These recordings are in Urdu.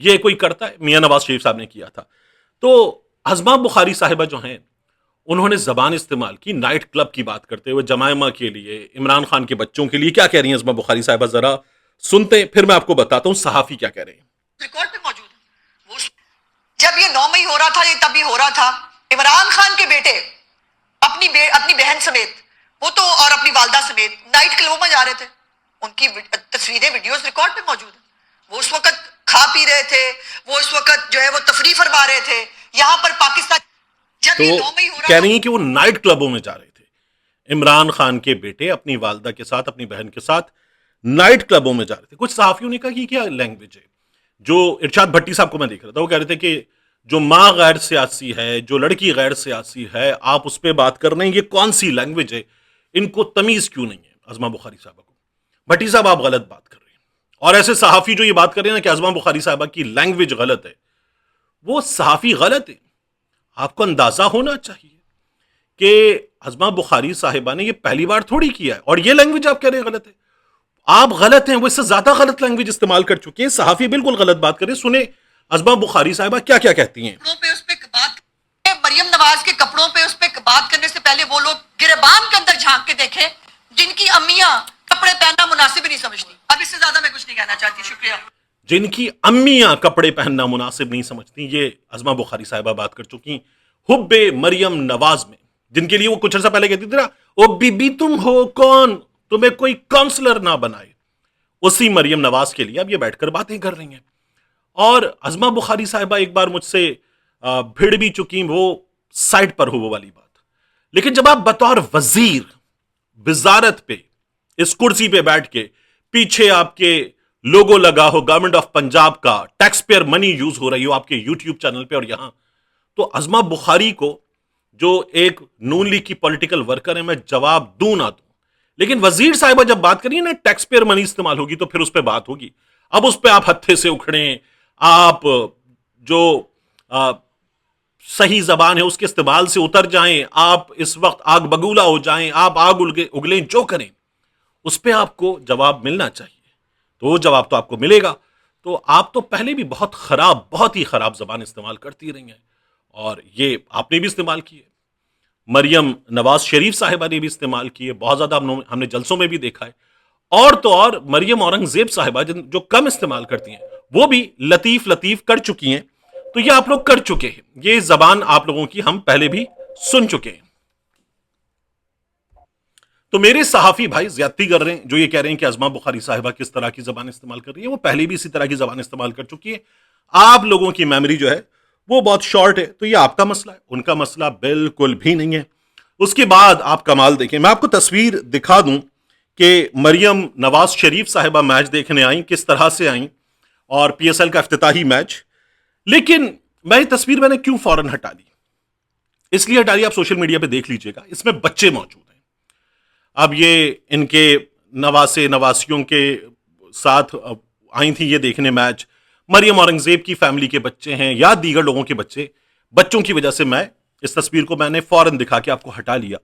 یہ کوئی کرتا ہے؟ میاں نواز شریف صاحب نے کیا تھا. تو ازما بخاری صاحبہ جو ہیں انہوں نے زبان استعمال کی نائٹ کلب کی بات کرتے ہوئے جمائمہ کے لیے، عمران خان کے بچوں کے لیے. کیا کہہ رہی ہیں ازما بخاری صاحبہ؟ ذرا سنتے ہیں پھر میں آپ کو بتاتا ہوں صحافی کیا کہہ رہے ہیں. ریکارڈ پہ موجود ہے. جب یہ 9 مئی ہو رہا تھا، یہ تب بھی ہو رہا تھا. عمران خان کے بیٹے اپنی بہن سمیت، وہ تو اور اپنی والدہ سمیت نائٹ کلبوں میں جا رہے تھے. ان کی تصویریں، ویڈیوز ریکارڈ پہ موجود ہیں. وہ اس وقت کھا پی رہے تھے، وہ اس وقت جو ہے وہ تفریح فرما رہے تھے. یہاں پر پاکستان جب یہ 9 مئی ہو رہا کہہ رہی ہیں کہ وہ نائٹ کلبوں میں جا رہے تھے. عمران خان کے بیٹے اپنی والدہ کے ساتھ، اپنی بہن کے ساتھ نائٹ کلبوں میں جا رہے تھے. کچھ صحافیوں نے کہا کہ کیا لینگویج ہے. جو ارشاد بھٹی صاحب کو میں دیکھ رہا تھا، وہ کہہ رہے تھے کہ جو ماں غیر سیاسی ہے، جو لڑکی غیر سیاسی ہے، آپ اس پہ بات کر رہے ہیں، یہ کون سی لینگویج ہے؟ ان کو تمیز کیوں نہیں ہے ازما بخاری صاحبہ کو؟ بھٹی صاحب آپ غلط بات کر رہے ہیں. اور ایسے صحافی جو یہ بات کر رہے ہیں نا کہ ازما بخاری صاحبہ کی لینگویج غلط ہے، وہ صحافی غلط ہے. آپ کو اندازہ ہونا چاہیے کہ ازما بخاری صاحبہ نے یہ پہلی بار تھوڑی کیا ہے، اور یہ لینگویج آپ کہہ رہے ہیں غلط ہے. آپ غلط ہیں، وہ اس سے زیادہ غلط لینگویج استعمال کر چکے ہیں. صحافی بالکل غلط بات کر رہے ہیں. سنیں ازما بخاری صاحبہ کیا کیا کہتی ہیں. مریم نواز کے کپڑوں پہ اس پہ بات کرنے سے پہلے وہ لوگ گریبان کے اندر جھانک کے دیکھیں جن کی امیاں کپڑے پہننا مناسب ہی نہیں سمجھتی. اب اس سے زیادہ میں کچھ نہیں کہنا چاہتی. شکریہ. جن کی امیاں کپڑے پہننا مناسب نہیں سمجھتی، یہ ازما بخاری صاحبہ بات کر چکی. حب مریم نواز میں جن کے لیے وہ کچھ عرصہ پہلے کہتی تھی نا، او بی بی تم ہو کون، تمہیں کوئی کاؤنسلر نہ بنائے، اسی مریم نواز کے لیے اب یہ بیٹھ کر باتیں کر رہی ہیں. اور ازما بخاری صاحبہ ایک بار مجھ سے بھیڑ بھی چکی، وہ سائٹ پر ہو وہ والی بات. لیکن جب آپ بطور وزیر وزارت پہ اس کرسی پہ بیٹھ کے پیچھے آپ کے لوگو لگا ہو گورنمنٹ آف پنجاب کا، ٹیکس پیئر منی یوز ہو رہی ہو آپ کے یوٹیوب چینل پہ اور یہاں، تو ازما بخاری کو جو ایک نون لیگ کی پولیٹیکل ورکر ہے میں جواب دوں نہ دوں، لیکن وزیر صاحبہ جب بات کریے نا ٹیکس پیئر منی استعمال ہوگی تو پھر اس پہ بات ہوگی. اب اس پہ آپ ہتھے سے اکھڑیں، آپ جو صحیح زبان ہے اس کے استعمال سے اتر جائیں، آپ اس وقت آگ بگولا ہو جائیں، آپ آگ اگلیں، جو کریں اس پہ آپ کو جواب ملنا چاہیے. تو وہ جواب تو آپ کو ملے گا. تو آپ تو پہلے بھی بہت ہی خراب زبان استعمال کرتی رہی ہیں، اور یہ آپ نے بھی استعمال کی ہے، مریم نواز شریف صاحبہ نے بھی استعمال کی ہے، بہت زیادہ ہم نے جلسوں میں بھی دیکھا ہے. اور تو اور مریم اورنگزیب صاحبہ جو کم استعمال کرتی ہیں وہ بھی لطیف کر چکی ہیں. تو یہ آپ لوگ کر چکے ہیں، یہ زبان آپ لوگوں کی ہم پہلے بھی سن چکے ہیں. تو میرے صحافی بھائی زیادتی کر رہے ہیں جو یہ کہہ رہے ہیں کہ ازما بخاری صاحبہ کس طرح کی زبان استعمال کر رہی ہے. وہ پہلے بھی اسی طرح کی زبان استعمال کر چکی ہے. آپ لوگوں کی میموری جو ہے وہ بہت شارٹ ہے، تو یہ آپ کا مسئلہ ہے، ان کا مسئلہ بالکل بھی نہیں ہے. اس کے بعد آپ کمال دیکھیں، میں آپ کو تصویر دکھا دوں کہ مریم نواز شریف صاحبہ میچ دیکھنے آئیں کس طرح سے آئیں، اور پی ایس ایل کا افتتاحی میچ. لیکن یہ تصویر میں نے کیوں فوراً ہٹا لی؟ اس لیے ہٹا لی، آپ سوشل میڈیا پہ دیکھ لیجئے گا، اس میں بچے موجود ہیں. اب یہ ان کے نواسیوں کے ساتھ آئی تھی یہ دیکھنے میچ. مریم اورنگزیب کی فیملی کے بچے ہیں یا دیگر لوگوں کے بچوں کی وجہ سے میں اس تصویر کو میں نے فوراً دکھا کے آپ کو ہٹا لیا.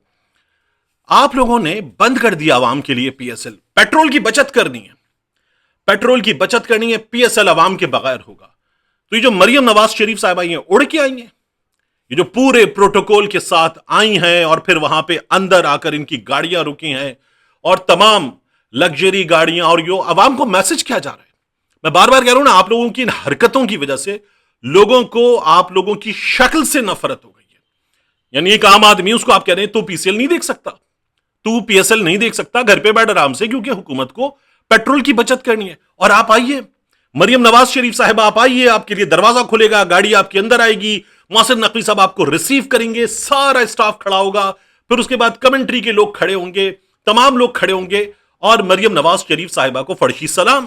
آپ لوگوں نے بند کر دیا عوام کے لیے پی ایس ایل. پیٹرول کی بچت کرنی ہے، پی ایس ایل عوام کے بغیر ہوگا. تو یہ جو مریم نواز شریف صاحبہ یہ اڑ کے آئی ہیں، یہ جو پورے پروٹوکول کے ساتھ آئی ہیں، اور پھر وہاں پہ اندر آ کر ان کی گاڑیاں رکی ہیں، اور تمام لگژری گاڑیاں، اور یہ عوام کو میسج کیا جا رہا ہے. میں بار بار کہہ رہا ہوں نا، آپ لوگوں کی ان حرکتوں کی وجہ سے لوگوں کو آپ لوگوں کی شکل سے نفرت ہو گئی ہے. یعنی ایک عام آدمی، اس کو آپ کہہ رہے ہیں تو پی سی ایل نہیں دیکھ سکتا، تو پی ایس ایل نہیں دیکھ سکتا، گھر پہ بیٹھ آرام سے، کیونکہ حکومت کو پیٹرول کی بچت کرنی ہے. اور آپ آئیے مریم نواز شریف صاحبہ، آپ آئیے، آپ کے لیے دروازہ کھلے گا، گاڑی آپ کے اندر آئے گی، محسن نقوی صاحب آپ کو ریسیو کریں گے، سارا اسٹاف کھڑا ہوگا، پھر اس کے بعد کمنٹری کے لوگ کھڑے ہوں گے، تمام لوگ کھڑے ہوں گے، اور مریم نواز شریف صاحبہ کو فرشی سلام.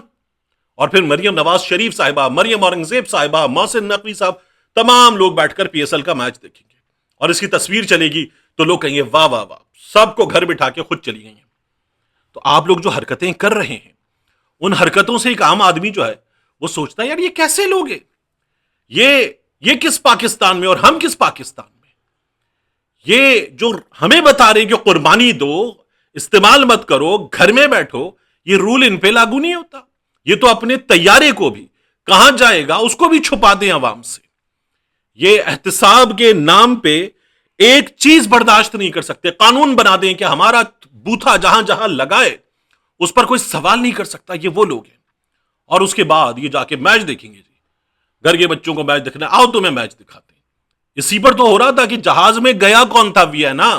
اور پھر مریم نواز شریف صاحبہ، مریم اورنگزیب صاحبہ، محسن نقوی صاحب، تمام لوگ بیٹھ کر پی ایس ایل کا میچ دیکھیں گے، اور اس کی تصویر چلے گی تو لوگ کہیں گے واہ واہ واہ، سب کو گھر بٹھا کے خود چلی گئی ہیں. تو آپ لوگ جو حرکتیں کر رہے ہیں، ان حرکتوں سے ایک عام آدمی جو ہے وہ سوچتا ہے یار یہ کیسے لوگ ہیں، یہ کس پاکستان میں اور ہم کس پاکستان میں. یہ جو ہمیں بتا رہے ہیں کہ قربانی دو، استعمال مت کرو، گھر میں بیٹھو، یہ رول ان پہ لاگو نہیں ہوتا. یہ تو اپنے طیارے کو بھی کہاں جائے گا اس کو بھی چھپا دیں عوام سے. یہ احتساب کے نام پہ ایک چیز برداشت نہیں کر سکتے. قانون بنا دیں کہ ہمارا بوتھا جہاں جہاں لگائے اس پر کوئی سوال نہیں کر سکتا. یہ وہ لوگ ہیں. اور اس کے بعد یہ جا کے میچ دیکھیں گے. جی گھر کے بچوں کو میچ دیکھنا, آؤ تمہیں میچ دکھاتے ہیں. اسی پر تو ہو رہا تھا کہ جہاز میں گیا کون تھا وینا,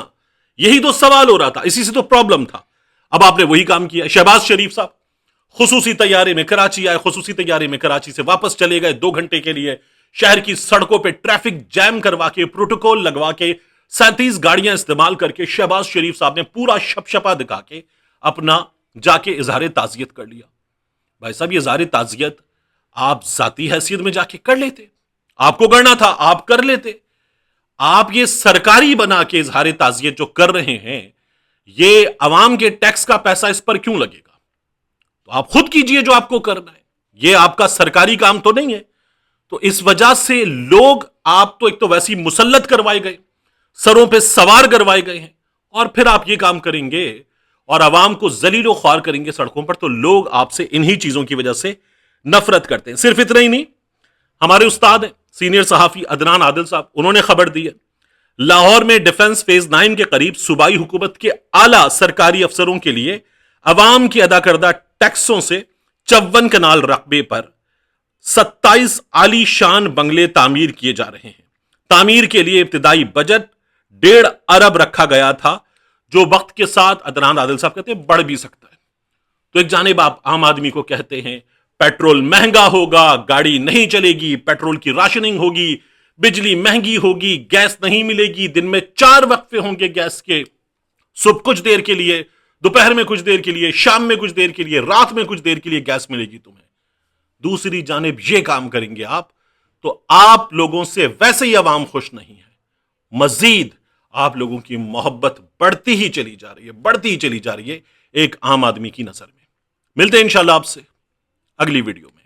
یہی تو سوال ہو رہا تھا, اسی سے تو پرابلم تھا. اب آپ نے وہی کام کیا. شہباز شریف صاحب خصوصی طیارے میں کراچی آئے, خصوصی طیارے میں کراچی سے واپس چلے گئے 2 گھنٹے کے لیے. شہر کی سڑکوں پہ ٹریفک جیم کروا کے, پروٹوکول لگوا کے, 37 گاڑیاں استعمال کر کے شہباز شریف صاحب نے پورا شپشپا دکھا کے اپنا جا کے اظہار تعزیت کر لیا. بھائی صاحب یہ اظہار تعزیت آپ ذاتی حیثیت میں جا کے کر لیتے, آپ کو کرنا تھا آپ کر لیتے. آپ یہ سرکاری بنا کے اظہار تعزیت جو کر رہے ہیں, یہ عوام کے ٹیکس کا پیسہ اس پر کیوں لگے گا؟ تو آپ خود کیجئے جو آپ کو کرنا ہے, یہ آپ کا سرکاری کام تو نہیں ہے. تو اس وجہ سے لوگ آپ تو ایک تو ویسی مسلط کروائے گئے, سروں پہ سوار کروائے گئے ہیں, اور پھر آپ یہ کام کریں گے اور عوام کو ذلیل و خوار کریں گے سڑکوں پر. تو لوگ آپ سے انہی چیزوں کی وجہ سے نفرت کرتے ہیں. صرف اتنا ہی نہیں, ہمارے استاد ہیں سینئر صحافی عدنان عادل صاحب, انہوں نے خبر دی ہے لاہور میں ڈیفنس فیز 9 کے قریب صوبائی حکومت کے اعلیٰ سرکاری افسروں کے لیے عوام کی ادا کردہ ٹیکسوں سے 54 کنال رقبے پر 27 عالی شان بنگلے تعمیر کیے جا رہے ہیں. تعمیر کے لیے ابتدائی بجٹ 1.5 ارب رکھا گیا تھا, جو وقت کے ساتھ عدنان عادل صاحب کہتے ہیں بڑھ بھی سکتا ہے. تو ایک جانب آپ عام آدمی کو کہتے ہیں پیٹرول مہنگا ہوگا, گاڑی نہیں چلے گی, پیٹرول کی راشننگ ہوگی, بجلی مہنگی ہوگی, گیس نہیں ملے گی, دن میں 4 وقفے ہوں گے گیس کے, صبح کچھ دیر کے لیے, دوپہر میں کچھ دیر کے لیے, شام میں کچھ دیر کے لیے, رات میں کچھ دیر کے لیے گیس ملے گی تمہیں. دوسری جانب یہ کام کریں گے آپ تو آپ لوگوں سے ویسے ہی عوام خوش نہیں ہے, مزید آپ لوگوں کی محبت بڑھتی ہی چلی جا رہی ہے, بڑھتی ہی چلی جا رہی ہے ایک عام آدمی کی نظر میں. ملتے ہیں انشاءاللہ آپ سے اگلی ویڈیو میں.